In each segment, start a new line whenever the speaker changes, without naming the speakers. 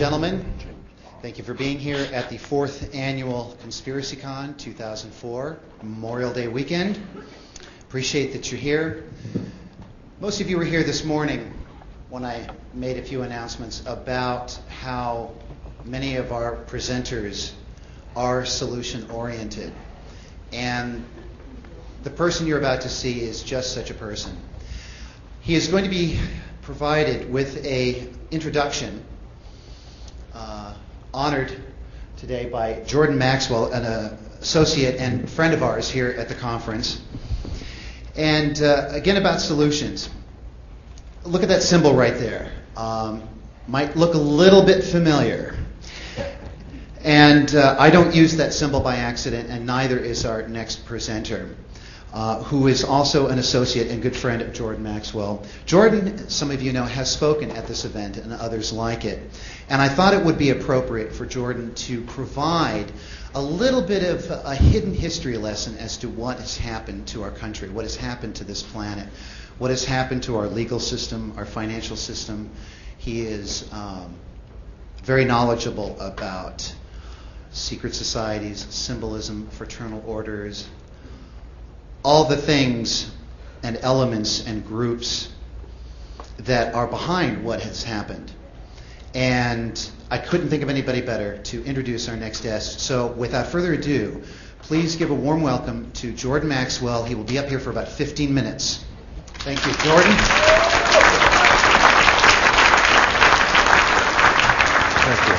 gentlemen, thank you for being here at the 4th Annual ConspiracyCon 2004 Memorial Day weekend. Appreciate that you're here. Most of you were here this morning when I made a few announcements about how many of our presenters are solution-oriented. And the person you're about to see is just such a person. He is going to be provided with an introduction, honored today by Jordan Maxwell, an associate and friend of ours here at the conference. And again, about solutions. Look at that symbol right there. Might look a little bit familiar. And I don't use that symbol by accident, and neither is our next presenter, who is also an associate and good friend of Jordan Maxwell. Jordan, some of you know, has spoken at this event and others like it. And I thought it would be appropriate for Jordan to provide a little bit of a hidden history lesson as to what has happened to our country, what has happened to this planet, what has happened to our legal system, our financial system. He is very knowledgeable about secret societies, symbolism, fraternal orders, all the things and elements and groups that are behind what has happened. And I couldn't think of anybody better to introduce our next guest. So without further ado, please give a warm welcome to Jordan Maxwell. He will be up here for about 15 minutes. Thank you, Jordan.
Thank you.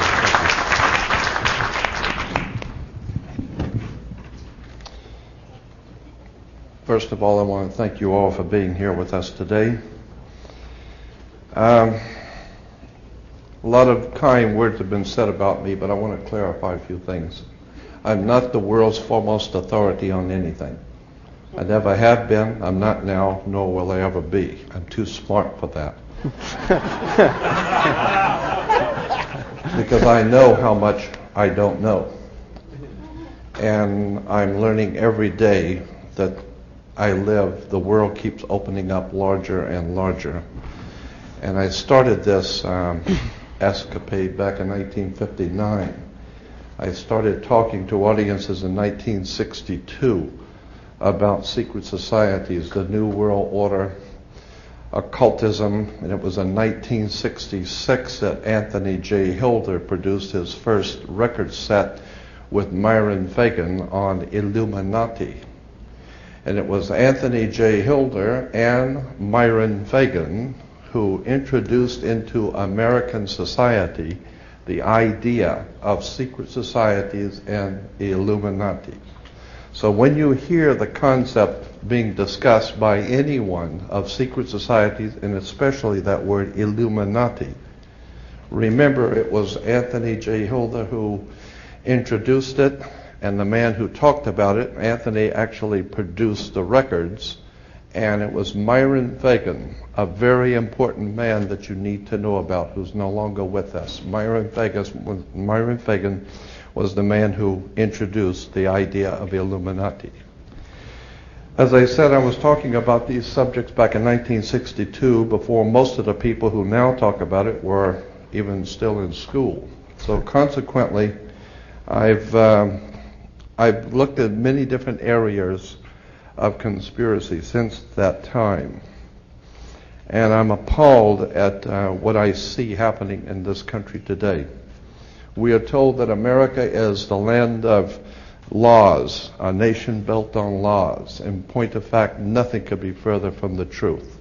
First of all, I want to thank you all for being here with us today. A lot of kind words have been said about me, but I want to clarify a few things. I'm not the world's foremost authority on anything. I never have been, I'm not now, nor will I ever be. I'm too smart for that. Because I know how much I don't know. And I'm learning every day that I live, the world keeps opening up larger and larger. And I started this escapade back in 1959. I started talking to audiences in 1962 about secret societies, the New World Order, occultism, and it was in 1966 that Anthony J. Hilder produced his first record set with Myron Fagan on Illuminati. And it was Anthony J. Hilder and Myron Fagan who introduced into American society the idea of secret societies and Illuminati. So when you hear the concept being discussed by anyone of secret societies, and especially that word Illuminati, remember it was Anthony J. Hilder who introduced it, and the man who talked about it, Anthony actually produced the records, and it was Myron Fagan, a very important man that you need to know about, who's no longer with us. Myron Fagan was the man who introduced the idea of Illuminati. As I said, I was talking about these subjects back in 1962, before most of the people who now talk about it were even still in school. So consequently, I've looked at many different areas of conspiracy since that time. And I'm appalled at what I see happening in this country today. We are told that America is the land of laws, a nation built on laws. In point of fact, nothing could be further from the truth.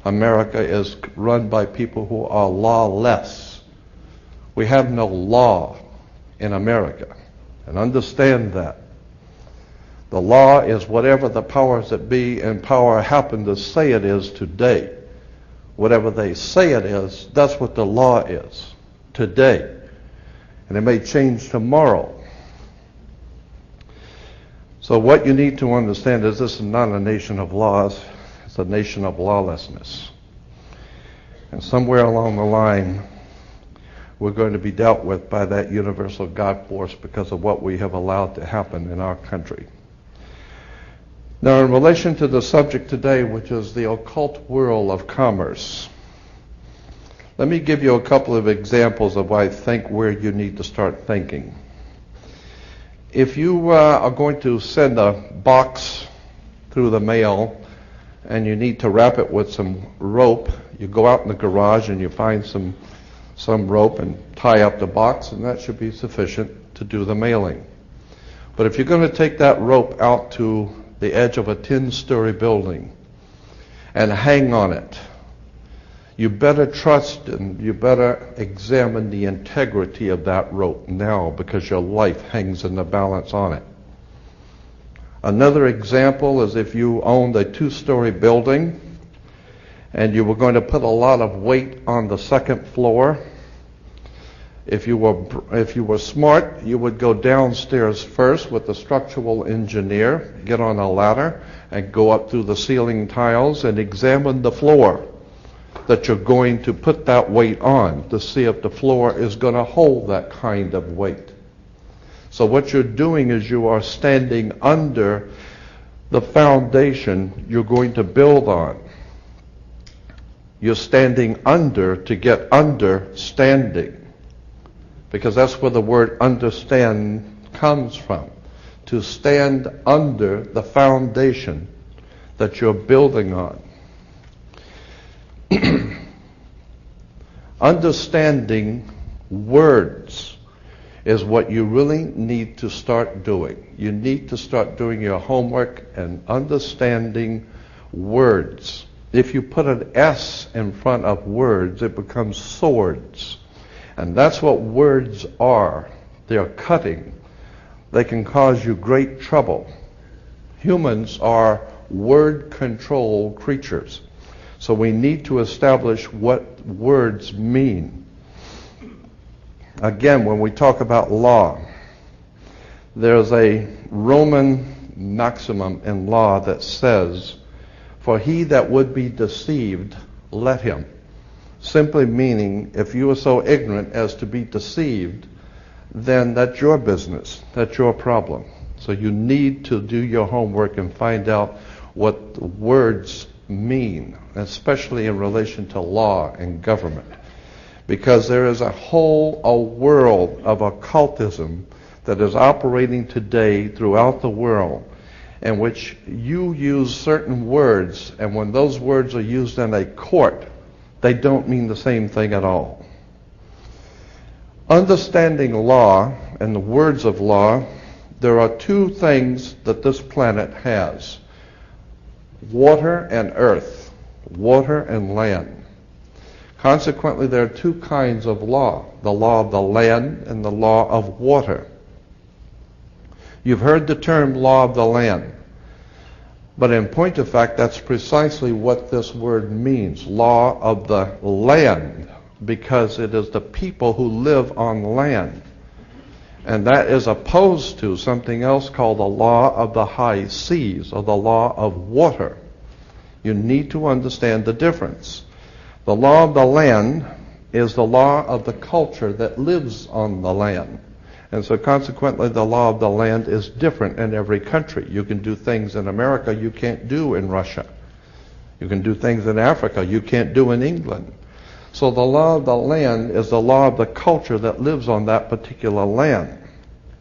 America is run by people who are lawless. We have no law in America, and understand that. The law is whatever the powers that be in power happen to say it is today. Whatever they say it is, that's what the law is today. And it may change tomorrow. So what you need to understand is this is not a nation of laws, it's a nation of lawlessness. And somewhere along the line, we're going to be dealt with by that universal God force because of what we have allowed to happen in our country. Now, in relation to the subject today, which is the occult world of commerce, Let me give you a couple of examples of I think where you need to start thinking. If you are going to send a box through the mail and you need to wrap it with some rope, you go out in the garage and you find some rope and tie up the box, and that should be sufficient to do the mailing. But if you're going to take that rope out to the edge of a 10-story building and hang on it, you better trust and you better examine the integrity of that rope now, because your life hangs in the balance on it. Another example is if you owned a 2-story building and you were going to put a lot of weight on the second floor. If you were smart, you would go downstairs first with the structural engineer, get on a ladder, and go up through the ceiling tiles and examine the floor that you're going to put that weight on to see if the floor is going to hold that kind of weight. So what you're doing is you are standing under the foundation you're going to build on. You're standing under to get understanding, because that's where the word understand comes from. To stand under the foundation that you're building on. Understanding words is what you really need to start doing. You need to start doing your homework and understanding words. If you put an S in front of words, it becomes swords. And that's what words are. They're cutting. They can cause you great trouble. Humans are word-controlled creatures. So we need to establish what words mean. Again, when we talk about law, there's a Roman maximum in law that says, "For he that would be deceived, let him." Simply meaning, if you are so ignorant as to be deceived, then that's your business. That's your problem. So you need to do your homework and find out what words mean, especially in relation to law and government. Because there is a world of occultism that is operating today throughout the world, in which you use certain words, and when those words are used in a court, they don't mean the same thing at all. Understanding law and the words of law, there are two things that this planet has: water and earth, water and land. Consequently, there are two kinds of law: the law of the land and the law of water. You've heard the term law of the land, but in point of fact, that's precisely what this word means, law of the land, because it is the people who live on land. And that is opposed to something else called the law of the high seas, or the law of water. You need to understand the difference. The law of the land is the law of the culture that lives on the land. And so consequently, the law of the land is different in every country. You can do things in America you can't do in Russia. You can do things in Africa you can't do in England. So the law of the land is the law of the culture that lives on that particular land.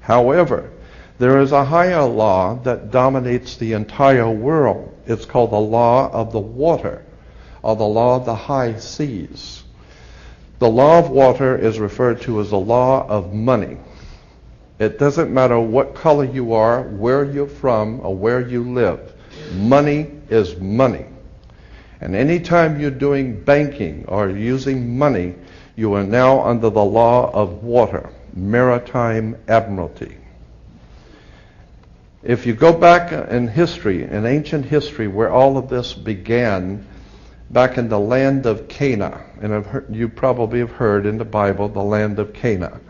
However, there is a higher law that dominates the entire world. It's called the law of the water, or the law of the high seas. The law of water is referred to as the law of money. It doesn't matter what color you are, where you're from, or where you live. Money is money. And anytime you're doing banking or using money, you are now under the law of water, Maritime Admiralty. If you go back in history, in ancient history, where all of this began, back in the land of Canaan, and you probably have heard in the Bible, the land of Canaan.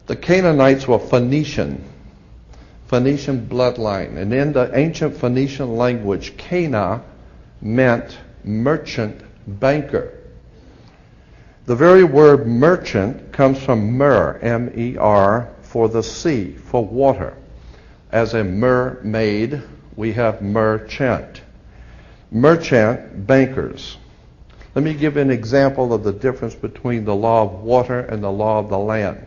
The Canaanites were Phoenician bloodline, and in the ancient Phoenician language, Cana meant merchant, banker. The very word merchant comes from mer, M-E-R, for the sea, for water. As a mermaid, we have merchant. Merchant, bankers. Let me give you an example of the difference between the law of water and the law of the land.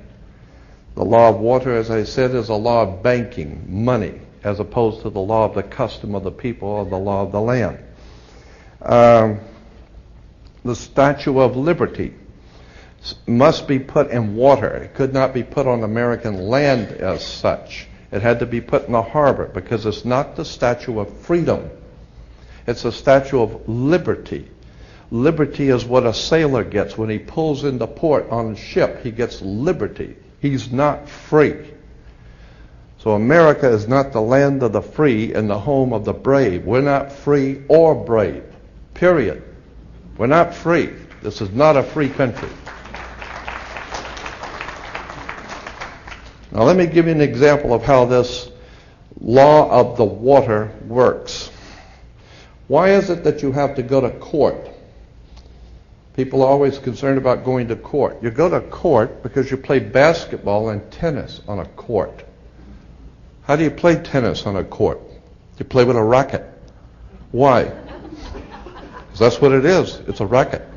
The law of water, as I said, is a law of banking, money, as opposed to the law of the custom of the people or the law of the land. The Statue of Liberty must be put in water. It could not be put on American land as such. It had to be put in the harbor because it's not the Statue of Freedom. It's a Statue of Liberty. Liberty is what a sailor gets when he pulls into port on a ship. He gets liberty. He's not free. So America is not the land of the free and the home of the brave. We're not free or brave. Period. We're not free. This is not a free country. Now let me give you an example of how this law of the water works. Why is it that you have to go to court? People are always concerned about going to court. You go to court because you play basketball and tennis on a court. How do you play tennis on a court? You play with a racket. Why? Because that's what it is. It's a racket.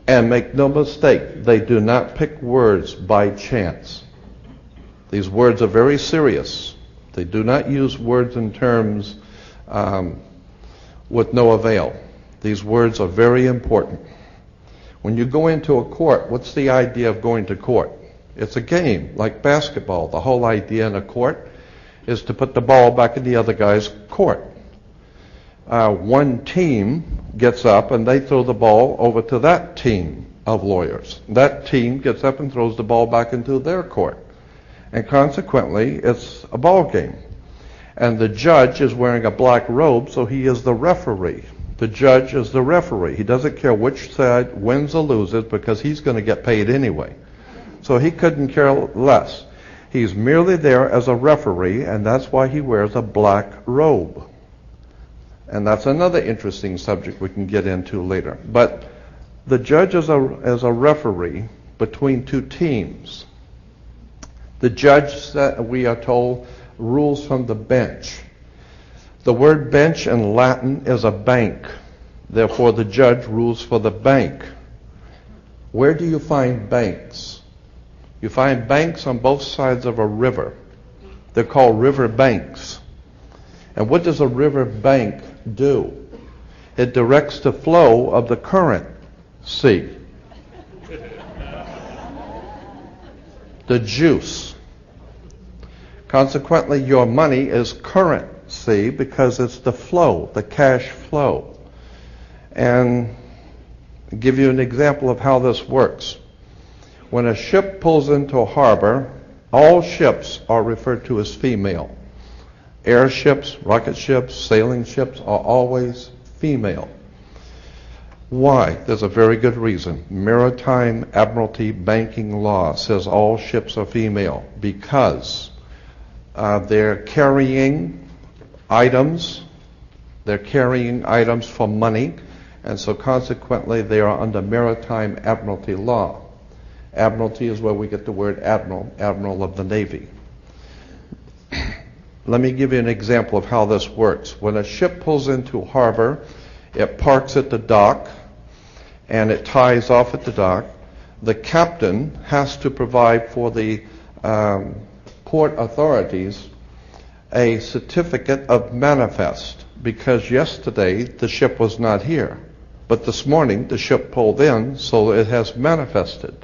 And make no mistake, they do not pick words by chance. These words are very serious. They do not use words in terms with no avail. These words are very important. When you go into a court, what's the idea of going to court? It's a game, like basketball. The whole idea in a court is to put the ball back in the other guy's court. One team gets up and they throw the ball over to that team of lawyers. That team gets up and throws the ball back into their court. And consequently, it's a ball game. And the judge is wearing a black robe, so he is the referee. The judge is the referee. He doesn't care which side wins or loses because he's going to get paid anyway. So he couldn't care less. He's merely there as a referee, and that's why he wears a black robe. And that's another interesting subject we can get into later. But the judge is a referee between two teams. The judge, we are told, rules from the bench. The word bench in Latin is a bank. Therefore, the judge rules for the bank. Where do you find banks? You find banks on both sides of a river. They're called river banks. And what does a river bank do? It directs the flow of the current sea. The juice. Consequently, your money is currency because it's the flow, the cash flow. And I'll give you an example of how this works. When a ship pulls into a harbor, all ships are referred to as female. Airships, rocket ships, sailing ships are always female. Why? There's a very good reason. Maritime Admiralty banking law says all ships are female because they're carrying items. They're carrying items for money, and so consequently they are under Maritime Admiralty law. Admiralty is where we get the word admiral, admiral of the Navy. Let me give you an example of how this works. When a ship pulls into harbor, it parks at the dock, and it ties off at the dock. The captain has to provide for the port authorities a certificate of manifest, because yesterday the ship was not here. But this morning the ship pulled in, so it has manifested.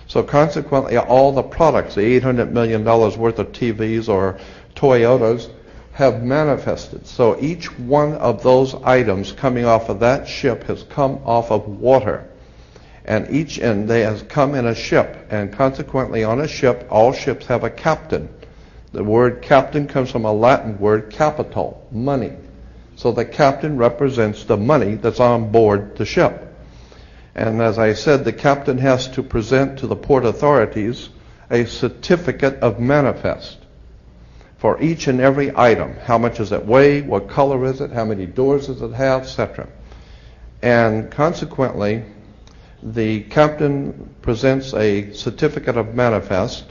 So consequently, all the products, the $800 million worth of TVs or Toyotas, have manifested. So each one of those items coming off of that ship has come off of water. And they has come in a ship. And consequently, on a ship, all ships have a captain. The word captain comes from a Latin word capital, money. So the captain represents the money that's on board the ship. And as I said, the captain has to present to the port authorities a certificate of manifest for each and every item. How much does it weigh? What color is it? How many doors does it have? Etc. And consequently, the captain presents a certificate of manifest.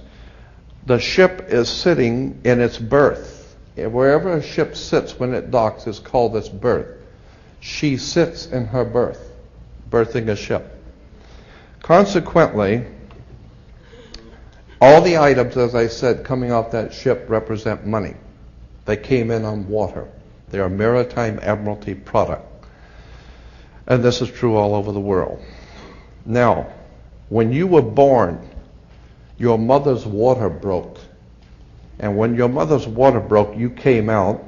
The ship is sitting in its berth Wherever a ship sits when it docks is called its berth. She sits in her berth, berthing a ship. Consequently, all the items, as I said, coming off that ship represent money. They came in on water. They are Maritime Admiralty product. And this is true all over the world. Now, when you were born, your mother's water broke. And when your mother's water broke, you came out.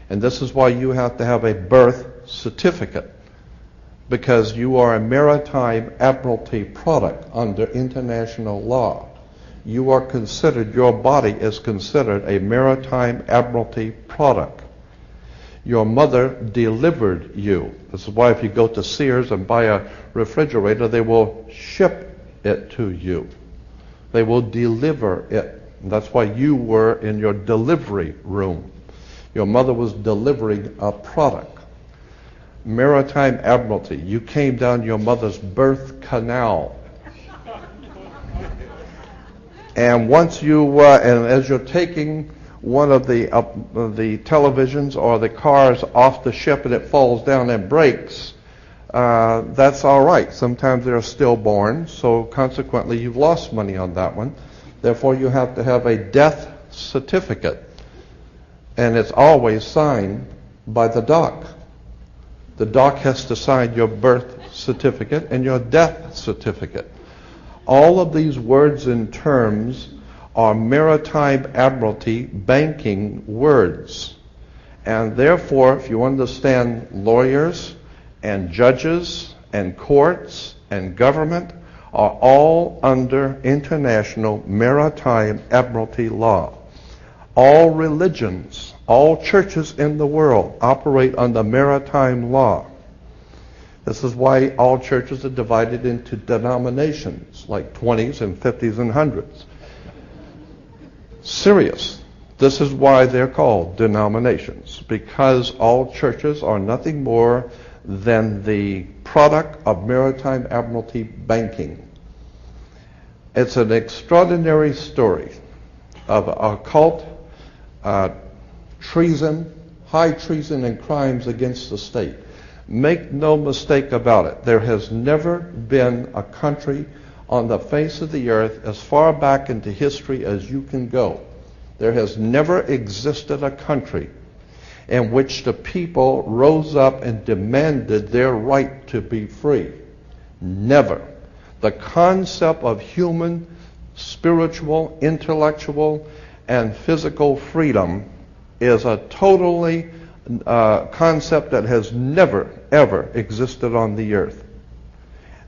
And this is why you have to have a birth certificate, because you are a Maritime Admiralty product under international law. You are considered, your body is considered a Maritime Admiralty product. Your mother delivered you. This is why if you go to Sears and buy a refrigerator, they will ship it to you. They will deliver it. And that's why you were in your delivery room. Your mother was delivering a product. Maritime Admiralty. You came down your mother's birth canal. And once you, and as you're taking one of the televisions or the cars off the ship and it falls down and breaks, that's all right. Sometimes they're stillborn, so consequently you've lost money on that one. Therefore you have to have a death certificate. And it's always signed by the doc. The doc has to sign your birth certificate and your death certificate. All of these words and terms are Maritime Admiralty banking words. And therefore, if you understand lawyers and judges and courts and government are all under international Maritime Admiralty law. All religions, all churches in the world operate under maritime law. This is why all churches are divided into denominations, like 20s and 50s and 100s. Serious. This is why they're called denominations, because all churches are nothing more than the product of Maritime Admiralty banking. It's an extraordinary story of occult treason, high treason and crimes against the state. Make no mistake about it. There has never been a country on the face of the earth as far back into history as you can go. There has never existed a country in which the people rose up and demanded their right to be free. Never. The concept of human, spiritual, intellectual, and physical freedom is a totally concept that has never, ever existed on the earth.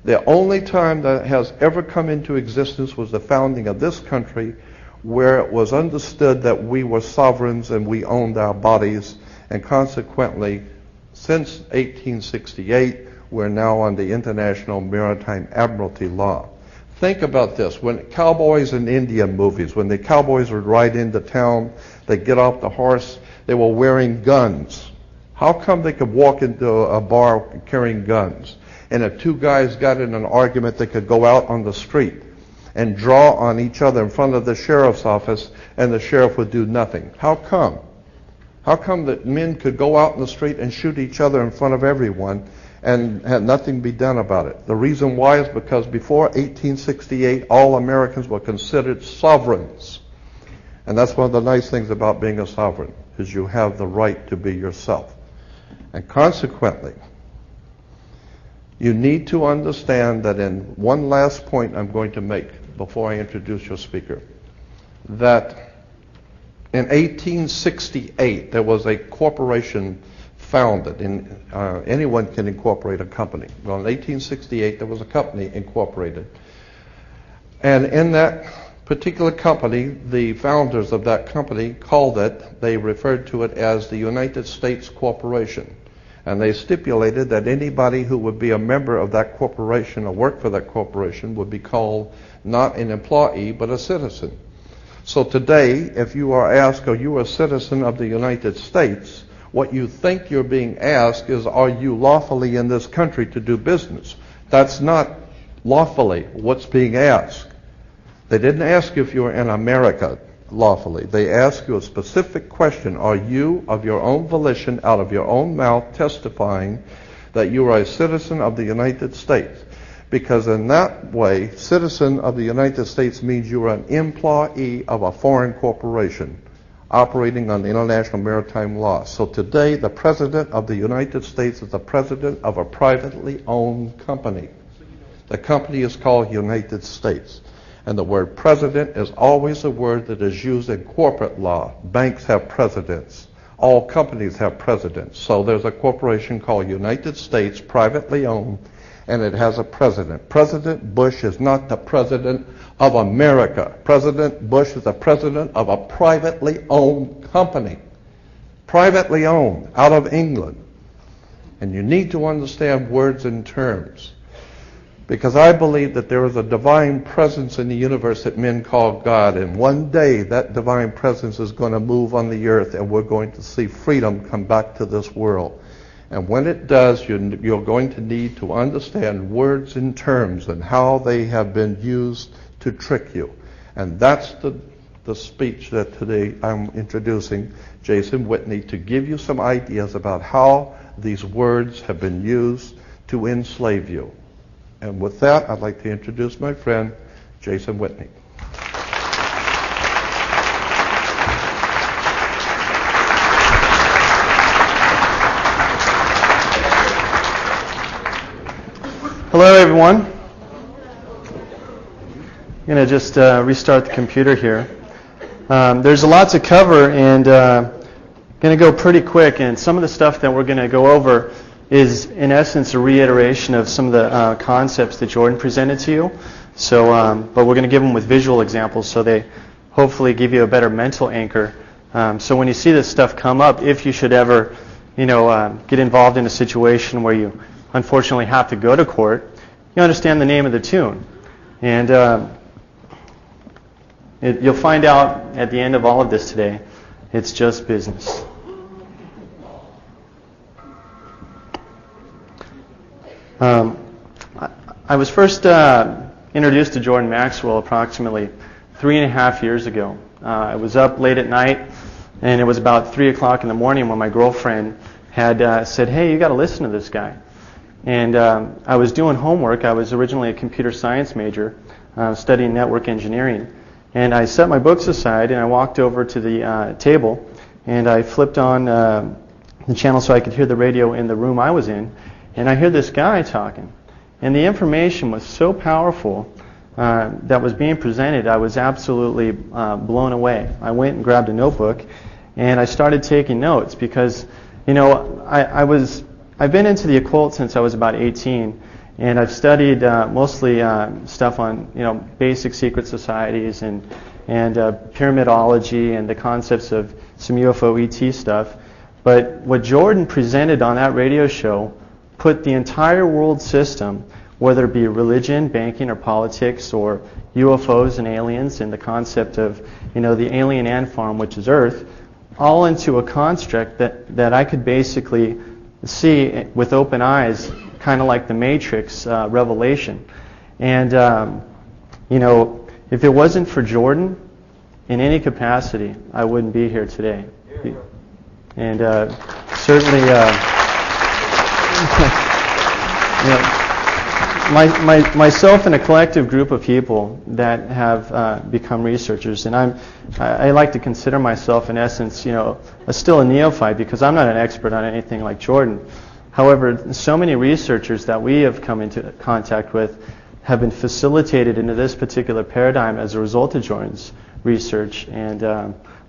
The only time that has ever come into existence was the founding of this country, where it was understood that we were sovereigns and we owned our bodies, and consequently, since 1868, we're now on the International Maritime Admiralty law. Think about this. When cowboys in Indian movies, when the cowboys would ride into town, they'd get off the horse, they were wearing guns. How come they could walk into a bar carrying guns? And if two guys got in an argument, they could go out on the street and draw on each other in front of the sheriff's office, and the sheriff would do nothing. How come? How come that men could go out in the street and shoot each other in front of everyone and had nothing be done about it? The reason why is because before 1868, all Americans were considered sovereigns. And that's one of the nice things about being a sovereign, is you have the right to be yourself. And consequently, you need to understand that in one last point I'm going to make before I introduce your speaker, that in 1868 there was a corporation founded. Anyone can incorporate a company. Well, in 1868 there was a company incorporated. And in that particular company, the founders of that company they referred to it as the United States Corporation. And they stipulated that anybody who would be a member of that corporation or work for that corporation would be called not an employee but a citizen. So today, if you are asked, are you a citizen of the United States, what you think you're being asked is, are you lawfully in this country to do business? That's not lawfully what's being asked. They didn't ask you if you were in America. lawfully. They ask you a specific question. Are you, of your own volition, out of your own mouth, testifying that you are a citizen of the United States? Because in that way, citizen of the United States means you are an employee of a foreign corporation operating on international maritime law. So today, the President of the United States is the President of a privately owned company. The company is called United States. And the word president is always a word that is used in corporate law. Banks have presidents. All companies have presidents. So there's a corporation called United States, privately owned, and it has a president. President Bush is not the president of America. President Bush is the president of a privately owned company. Privately owned, out of England. And you need to understand words and terms. Because I believe that there is a divine presence in the universe that men call God, and one day that divine presence is going to move on the earth, and we're going to see freedom come back to this world. And when it does, you're going to need to understand words and terms and how they have been used to trick you. And that's the speech that today I'm introducing Jason Whitney to give you some ideas about how these words have been used to enslave you. And with that, I'd like to introduce my friend, Jason Whitney.
Hello, everyone. I'm going to just restart the computer here. There's a lot to cover, and going to go pretty quick. And some of the stuff that we're going to go over is, in essence, a reiteration of some of the concepts that Jordan presented to you. So, but we're going to give them with visual examples, so they hopefully give you a better mental anchor. So when you see this stuff come up, if you should ever, get involved in a situation where you unfortunately have to go to court, you understand the name of the tune. And you'll find out at the end of all of this today, it's just business. I was first introduced to Jordan Maxwell approximately 3.5 years ago. I was up late at night, and it was about 3 o'clock in the morning when my girlfriend had said, "Hey, you got to listen to this guy." And I was doing homework. I was originally a computer science major, studying network engineering. And I set my books aside, and I walked over to the table, and I flipped on the channel so I could hear the radio in the room I was in. And I hear this guy talking. And the information was so powerful that was being presented, I was absolutely blown away. I went and grabbed a notebook, and I started taking notes because, I've been into the occult since I was about 18, and I've studied mostly stuff on, basic secret societies and pyramidology and the concepts of some UFO ET stuff. But what Jordan presented on that radio show put the entire world system, whether it be religion, banking, or politics, or UFOs and aliens, and the concept of, the alien ant farm, which is Earth, all into a construct that I could basically see with open eyes, kind of like the Matrix revelation. And, if it wasn't for Jordan, in any capacity, I wouldn't be here today. And certainly... myself and a collective group of people that have become researchers, and I like to consider myself, in essence, still a neophyte, because I'm not an expert on anything like Jordan. However, so many researchers that we have come into contact with have been facilitated into this particular paradigm as a result of Jordan's research. And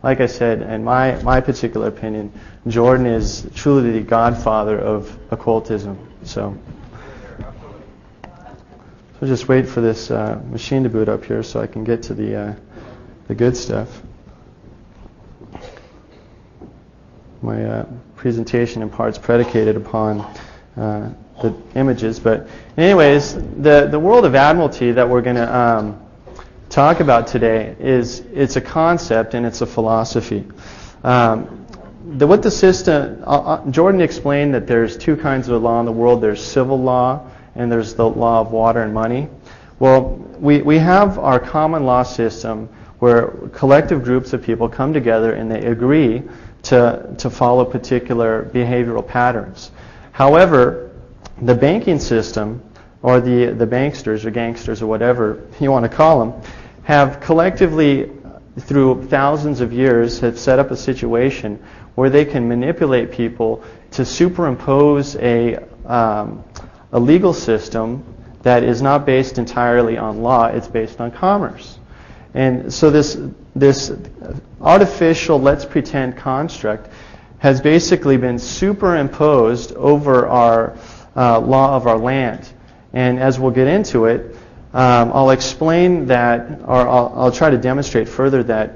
like I said, in my particular opinion, Jordan is truly the godfather of occultism. So just wait for this machine to boot up here so I can get to the good stuff. My presentation in part's predicated upon the images, but anyways, the world of Admiralty that we're going to talk about today it's a concept and it's a philosophy. What the system, Jordan explained that there's two kinds of law in the world. There's civil law and there's the law of water and money. Well, we have our common law system, where collective groups of people come together and they agree to follow particular behavioral patterns. However, the banking system, or the banksters or gangsters or whatever you want to call them, have collectively, through thousands of years, have set up a situation where they can manipulate people to superimpose a legal system that is not based entirely on law, it's based on commerce. And so this artificial let's pretend construct has basically been superimposed over our law of our land. And as we'll get into it, I'll explain that, or I'll try to demonstrate further that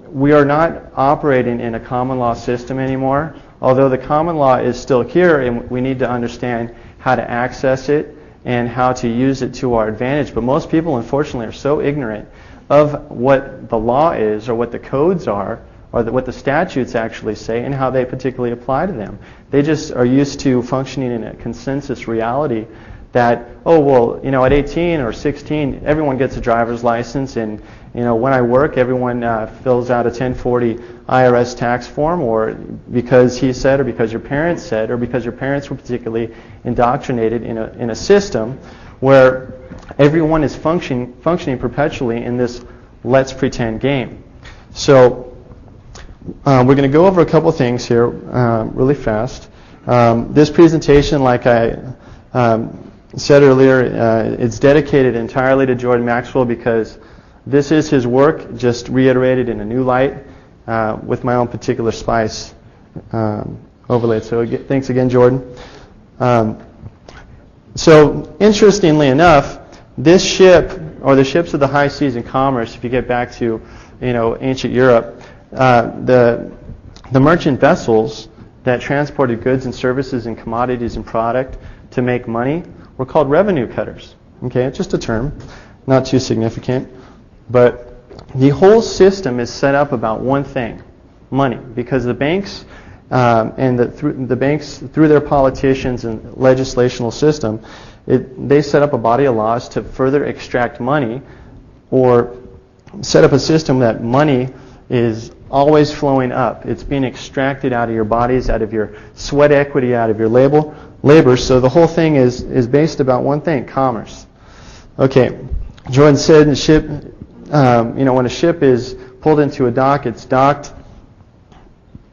we are not operating in a common law system anymore, although the common law is still here and we need to understand how to access it and how to use it to our advantage. But most people, unfortunately, are so ignorant of what the law is or what the codes are or what the statutes actually say and how they particularly apply to them. They just are used to functioning in a consensus reality that, oh, well, at 18 or 16, everyone gets a driver's license, and, when I work, everyone fills out a 1040 IRS tax form, or because he said, or because your parents said, or because your parents were particularly indoctrinated in a system where everyone is functioning perpetually in this let's pretend game. So we're going to go over a couple things here really fast. This presentation, like I said earlier, it's dedicated entirely to Jordan Maxwell because this is his work, just reiterated in a new light with my own particular spice overlaid. So thanks again, Jordan. So interestingly enough, this ship, or the ships of the high seas in commerce, if you get back to ancient Europe, the merchant vessels that transported goods and services and commodities and product to make money were called revenue cutters. Okay, it's just a term, not too significant. But the whole system is set up about one thing, money, because the banks and the banks, through their politicians and legislational system, they set up a body of laws to further extract money, or set up a system that money is always flowing up. It's being extracted out of your bodies, out of your sweat equity, out of your labor. So the whole thing is based about one thing, commerce. Okay, Jordan said in ship, when a ship is pulled into a dock, it's docked.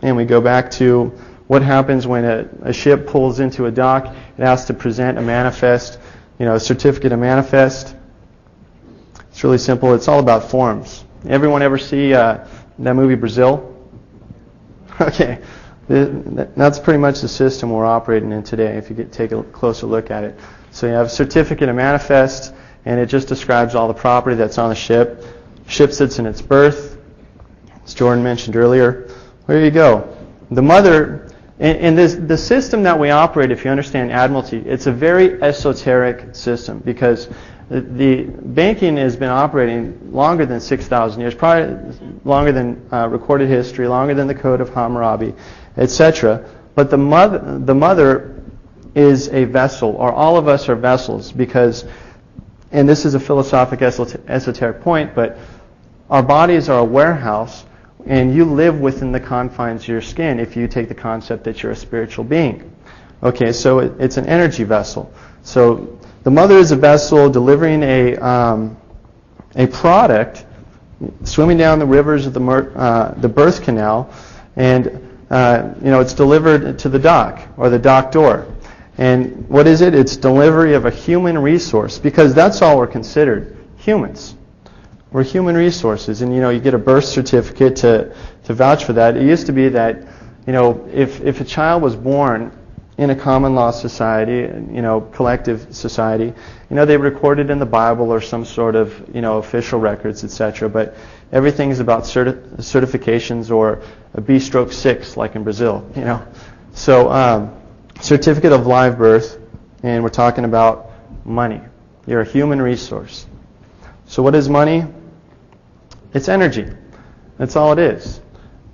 And we go back to what happens when a ship pulls into a dock. It has to present a manifest, a certificate of manifest. It's really simple. It's all about forms. Everyone ever see that movie Brazil? Okay. That's pretty much the system we're operating in today, if you take a closer look at it. So you have a certificate of manifest, and it just describes all the property that's on the ship. Ship sits in its berth, as Jordan mentioned earlier. There you go. The mother, and the system that we operate, if you understand Admiralty, it's a very esoteric system because the banking has been operating longer than 6,000 years, probably longer than recorded history, longer than the Code of Hammurabi, etc. But the mother is a vessel, or all of us are vessels, because, and this is a philosophic esoteric point, but our bodies are a warehouse, and you live within the confines of your skin if you take the concept that you're a spiritual being. Okay, so it's an energy vessel. So the mother is a vessel delivering a product, swimming down the rivers of the birth canal, and it's delivered to the dock or the dock door. And what is it? It's delivery of a human resource, because that's all we're considered, humans. We're human resources, and you get a birth certificate to vouch for that. It used to be that if a child was born in a common law society, collective society, they recorded in the Bible or some sort of official records, etc. But everything's about certifications, or a B/6 like in Brazil. So certificate of live birth, and we're talking about money. You're a human resource. So what is money? It's energy. That's all it is.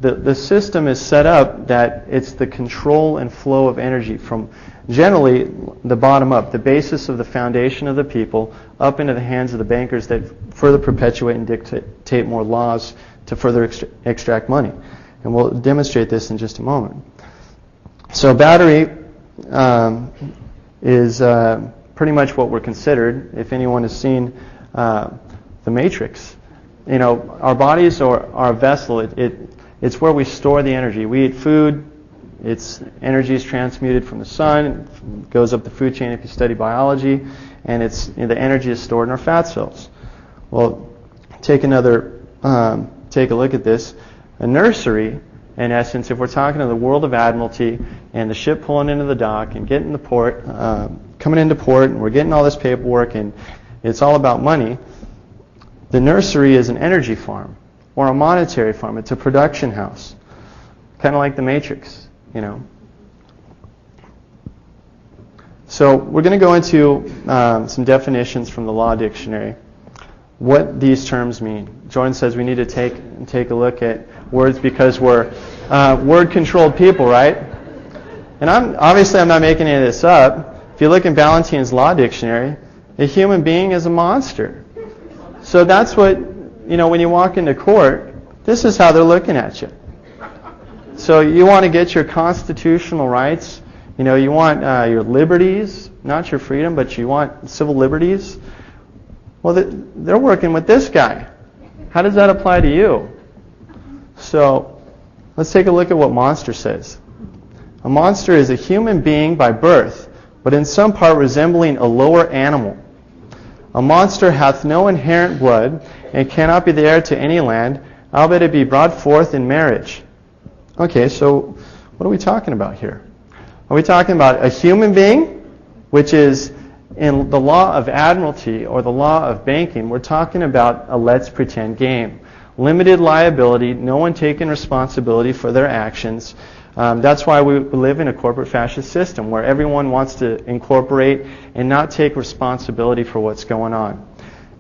The system is set up that it's the control and flow of energy from generally the bottom up, the basis of the foundation of the people, up into the hands of the bankers that further perpetuate and dictate more laws to further extract money. And we'll demonstrate this in just a moment. So battery is pretty much what we're considered. If anyone has seen The Matrix, our bodies are our vessel. It's where we store the energy. We eat food. Its energy is transmuted from the sun, goes up the food chain if you study biology, and the energy is stored in our fat cells. Well, take a look at this. A nursery, in essence, if we're talking of the world of Admiralty and the ship pulling into the dock and getting the port, coming into port, and we're getting all this paperwork, and it's all about money. The nursery is an energy farm or a monetary farm. It's a production house, kind of like the Matrix. So we're going to go into some definitions from the Law Dictionary, what these terms mean. Jordan says we need to take a look at words because we're word-controlled people, right? And I'm not making any of this up. If you look in Ballantyne's Law Dictionary, a human being is a monster. So that's what, when you walk into court, this is how they're looking at you. So you want to get your constitutional rights. You want your liberties, not your freedom, but you want civil liberties. Well, they're working with this guy. How does that apply to you? So let's take a look at what monster says. A monster is a human being by birth, but in some part resembling a lower animal. A monster hath no inherent blood, and cannot be the heir to any land, albeit it be brought forth in marriage. Okay, so what are we talking about here? Are we talking about a human being, which is in the law of Admiralty or the law of banking, we're talking about a let's pretend game. Limited liability, no one taking responsibility for their actions. That's why we live in a corporate fascist system where everyone wants to incorporate and not take responsibility for what's going on.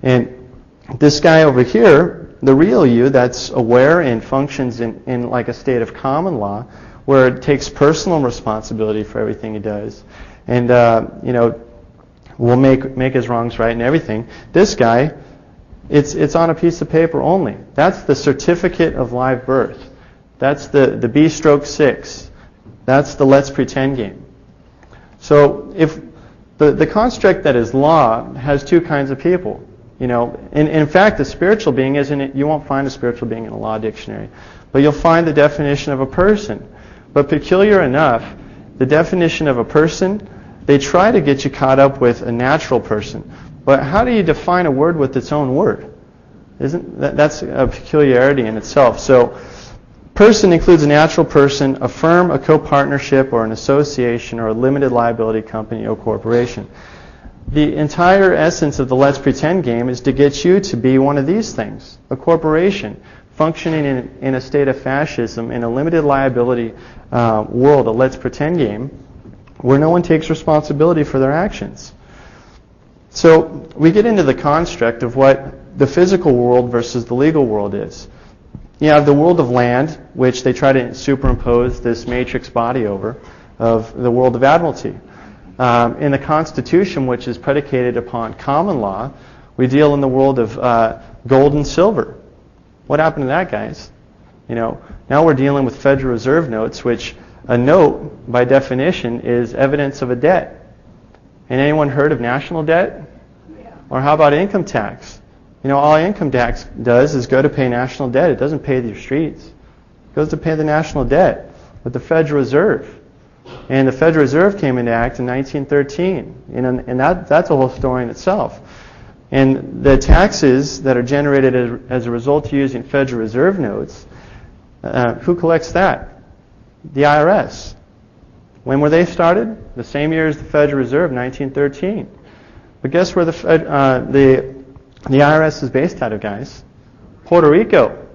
And this guy over here, the real you that's aware and functions in like a state of common law where it takes personal responsibility for everything he does and will make his wrongs right and everything. This guy, it's on a piece of paper only. That's the certificate of live birth. That's the B/6. That's the let's pretend game. So if the construct that is law has two kinds of people. In fact, the spiritual being you won't find a spiritual being in a law dictionary, but you'll find the definition of a person. But peculiar enough, the definition of a person, they try to get you caught up with a natural person. But how do you define a word with its own word? That's a peculiarity in itself. So, person includes a natural person, a firm, a co-partnership, or an association, or a limited liability company or corporation. The entire essence of the let's pretend game is to get you to be one of these things, a corporation, functioning in a state of fascism, in a limited liability world, a let's pretend game, where no one takes responsibility for their actions. So we get into the construct of what the physical world versus the legal world is. You have the world of land, which they try to superimpose this matrix body over, of the world of Admiralty. In the Constitution, which is predicated upon common law, we deal in the world of gold and silver. What happened to that, guys? Now we're dealing with Federal Reserve notes, which a note, by definition, is evidence of a debt. And anyone heard of national debt? Or how about income tax? All income tax does is go to pay national debt. It doesn't pay your streets. It goes to pay the national debt with the Federal Reserve. And the Federal Reserve came into act in 1913. And that's a whole story in itself. And the taxes that are generated as a result of using Federal Reserve notes, who collects that? The IRS. When were they started? The same year as the Federal Reserve, 1913. But guess where the IRS is based out of, guys? Puerto Rico.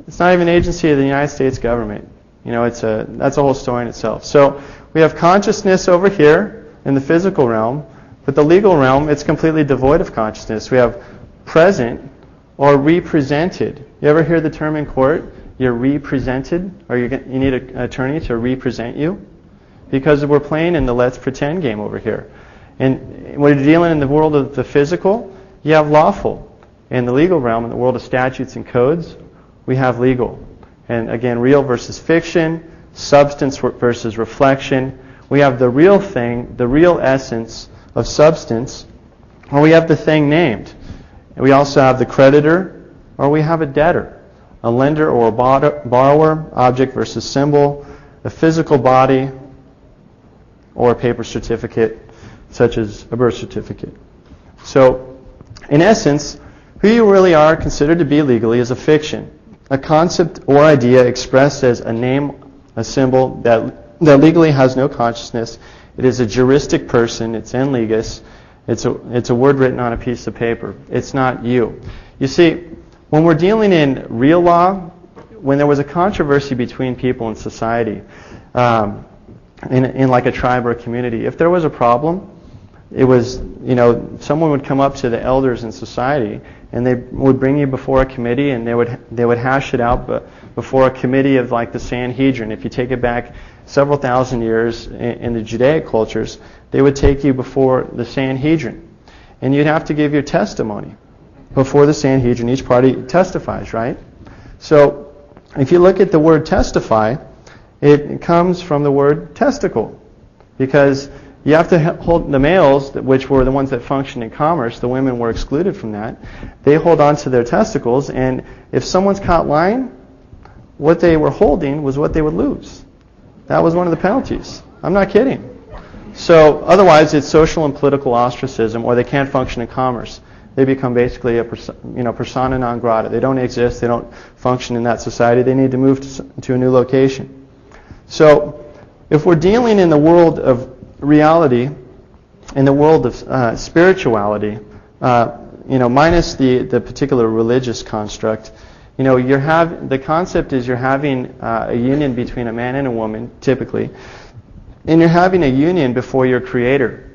It's not even an agency of the United States government. That's a whole story in itself. So we have consciousness over here in the physical realm, but the legal realm, it's completely devoid of consciousness. We have present or represented. You ever hear the term in court? you're represented, or you need an attorney to represent you, because we're playing in the let's pretend game over here. And when you're dealing in the world of the physical, you have lawful. In the legal realm, in the world of statutes and codes, we have legal. And again, real versus fiction, substance versus reflection. We have the real thing, the real essence of substance, or we have the thing named. And we also have the creditor, or we have a debtor, a lender or a borrower, object versus symbol, a physical body, or a paper certificate, such as a birth certificate. So, in essence, who you really are considered to be legally is a fiction, a concept or idea expressed as a name, a symbol that legally has no consciousness. It is a juristic person. It's in legis. It's a word written on a piece of paper. It's not you. You see, when we're dealing in real law, when there was a controversy between people in society, in like a tribe or a community, if there was a problem, it was, someone would come up to the elders in society, and they would bring you before a committee, and they would hash it out before a committee of like the Sanhedrin. If you take it back several thousand years in the Judaic cultures, they would take you before the Sanhedrin, and you'd have to give your testimony before the Sanhedrin. Each party testifies, right? So if you look at the word testify, it comes from the word testicle, because you have to hold the males, which were the ones that functioned in commerce. The women were excluded from that. They hold on to their testicles, and if someone's caught lying, what they were holding was what they would lose. That was one of the penalties. I'm not kidding. So otherwise, it's social and political ostracism, or they can't function in commerce. They become basically a persona non grata. They don't exist. They don't function in that society. They need to move to a new location. So if we're dealing in the world of reality, in the world of spirituality, minus the particular religious construct, the concept is you're having a union between a man and a woman, typically, and you're having a union before your Creator,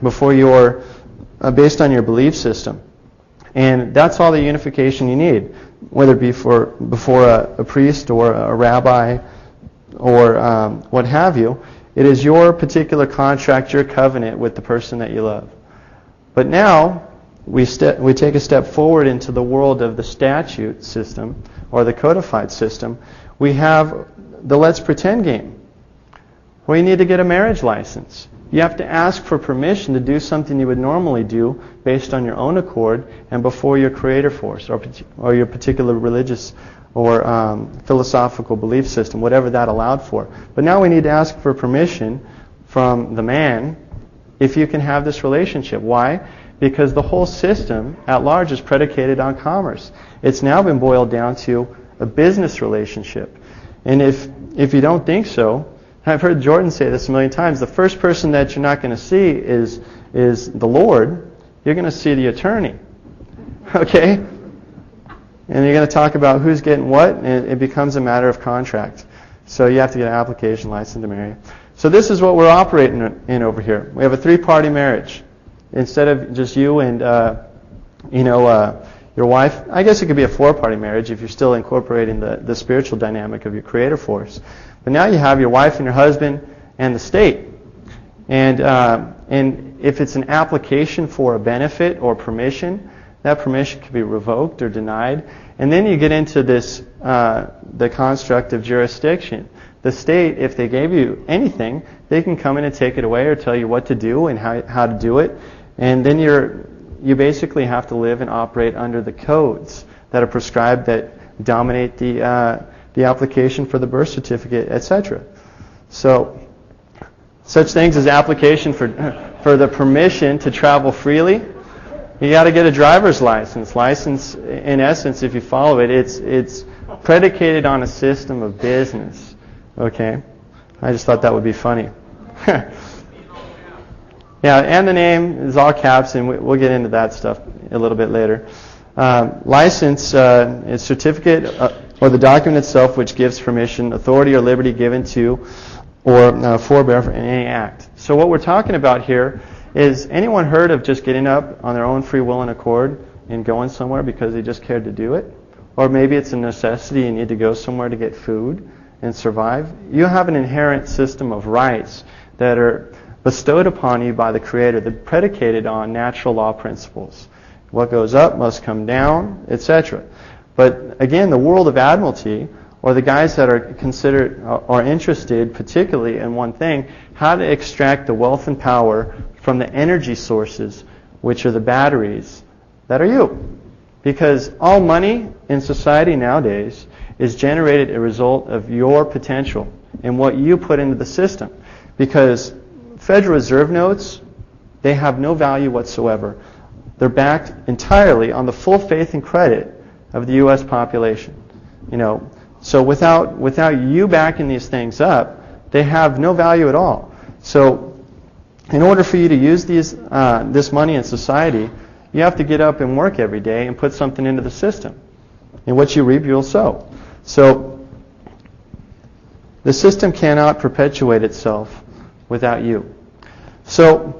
before your, based on your belief system, and that's all the unification you need, whether it be before a priest or a rabbi or what have you. It is your particular contract, your covenant with the person that you love. But now, we take a step forward into the world of the statute system, or the codified system. We have the let's pretend game, where you need to get a marriage license. You have to ask for permission to do something you would normally do based on your own accord and before your creator force, or your particular religious or philosophical belief system, whatever that allowed for. But now we need to ask for permission from the man if you can have this relationship. Why? Because the whole system at large is predicated on commerce. It's now been boiled down to a business relationship. And if you don't think so, I've heard Jordan say this a million times, the first person that you're not going to see is the Lord. You're going to see the attorney. Okay? And you're going to talk about who's getting what, and it becomes a matter of contract. So you have to get an application license to marry. So this is what we're operating in over here. We have a 3-party marriage. Instead of just you and your wife, I guess it could be a 4-party marriage if you're still incorporating the spiritual dynamic of your creator force. But now you have your wife and your husband and the state. And if it's an application for a benefit or permission, that permission can be revoked or denied. And then you get into this, the construct of jurisdiction. The state, if they gave you anything, they can come in and take it away or tell you what to do and how to do it. And then you basically have to live and operate under the codes that are prescribed that dominate the application for the birth certificate, etc. So, such things as application for the permission to travel freely. You got to get a driver's license. License, in essence, if you follow it, it's predicated on a system of business. Okay? I just thought that would be funny. Yeah, and the name is all caps, and we'll get into that stuff a little bit later. License is certificate or the document itself which gives permission, authority, or liberty given to or forbear for any act. So what we're talking about here is, anyone heard of just getting up on their own free will and accord and going somewhere because they just cared to do it? or maybe it's a necessity, you need to go somewhere to get food and survive. You have an inherent system of rights that are bestowed upon you by the Creator, that predicated on natural law principles. What goes up must come down, etc. But again, the world of Admiralty, or the guys that are considered or interested particularly in one thing, how to extract the wealth and power from the energy sources, which are the batteries that are you. Because all money in society nowadays is generated as a result of your potential and what you put into the system. Because Federal Reserve notes, they have no value whatsoever. They're backed entirely on the full faith and credit of the U.S. population. So without you backing these things up, they have no value at all. So in order for you to use this money in society, you have to get up and work every day and put something into the system. And what you reap, you'll sow. So the system cannot perpetuate itself without you. So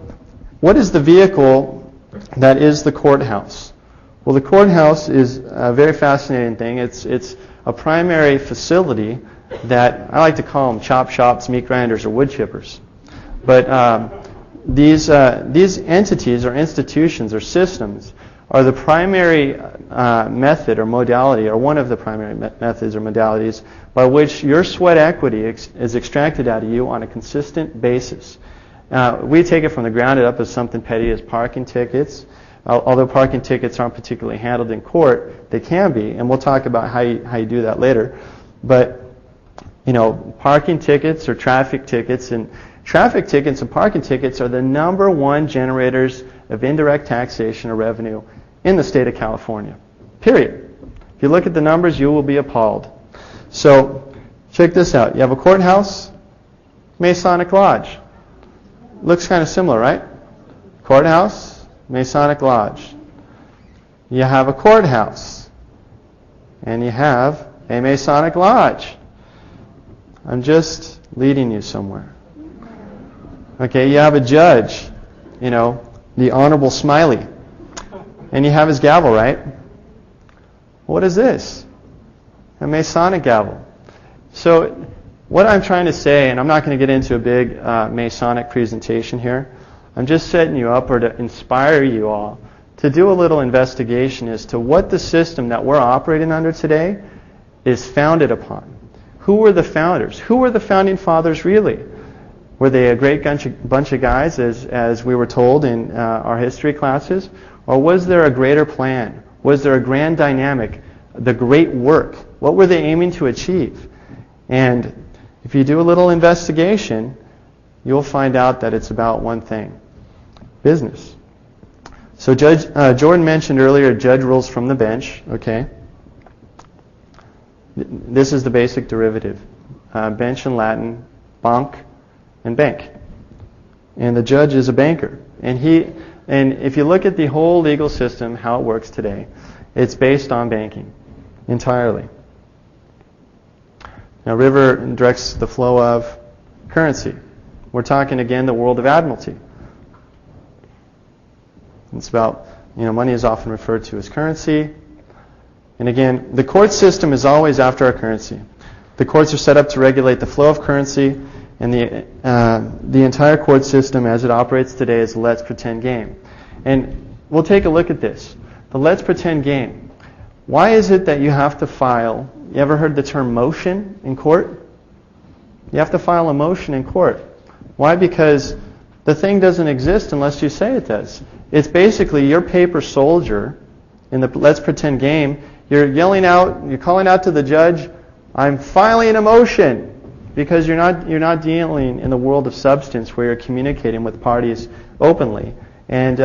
what is the vehicle that is the courthouse? Well, the courthouse is a very fascinating thing. It's a primary facility that I like to call them chop shops, meat grinders, or wood chippers. But these entities or institutions or systems are the primary method or modality, or one of the primary methods or modalities by which your sweat equity is extracted out of you on a consistent basis. We take it from the ground up as something petty as parking tickets. Although parking tickets aren't particularly handled in court, they can be, and we'll talk about how you do that later. But parking tickets or traffic tickets and parking tickets are the number one generators of indirect taxation or revenue in the state of California. Period. If you look at the numbers, you will be appalled. So check this out. You have a courthouse, Masonic Lodge. Looks kind of similar, right? Courthouse, Masonic Lodge. You have a courthouse, and you have a Masonic Lodge. I'm just leading you somewhere. Okay, you have a judge, the Honorable Smiley, and you have his gavel, right? What is this? A Masonic gavel. So what I'm trying to say, and I'm not going to get into a big Masonic presentation here, I'm just setting you up or to inspire you all to do a little investigation as to what the system that we're operating under today is founded upon. Who were the founders? Who were the founding fathers really? Were they a great bunch of guys, as we were told in our history classes? Or was there a greater plan? Was there a grand dynamic? The great work? What were they aiming to achieve? And if you do a little investigation, you'll find out that it's about one thing: business. So Jordan mentioned earlier, judge rules from the bench. Okay. This is the basic derivative. Bench in Latin, banc, and bank. And the judge is a banker. And if you look at the whole legal system, how it works today, it's based on banking entirely. Now, river directs the flow of currency. We're talking again the world of Admiralty. It's about, money is often referred to as currency. And again, the court system is always after our currency. The courts are set up to regulate the flow of currency, and the entire court system as it operates today is a let's pretend game. And we'll take a look at this. The let's pretend game. Why is it that you have to file, you ever heard the term motion in court? You have to file a motion in court. Why? Because the thing doesn't exist unless you say it does. It's basically your paper soldier in the let's pretend game. You're yelling out, you're calling out to the judge, I'm filing a motion, because you're not dealing in the world of substance where you're communicating with parties openly and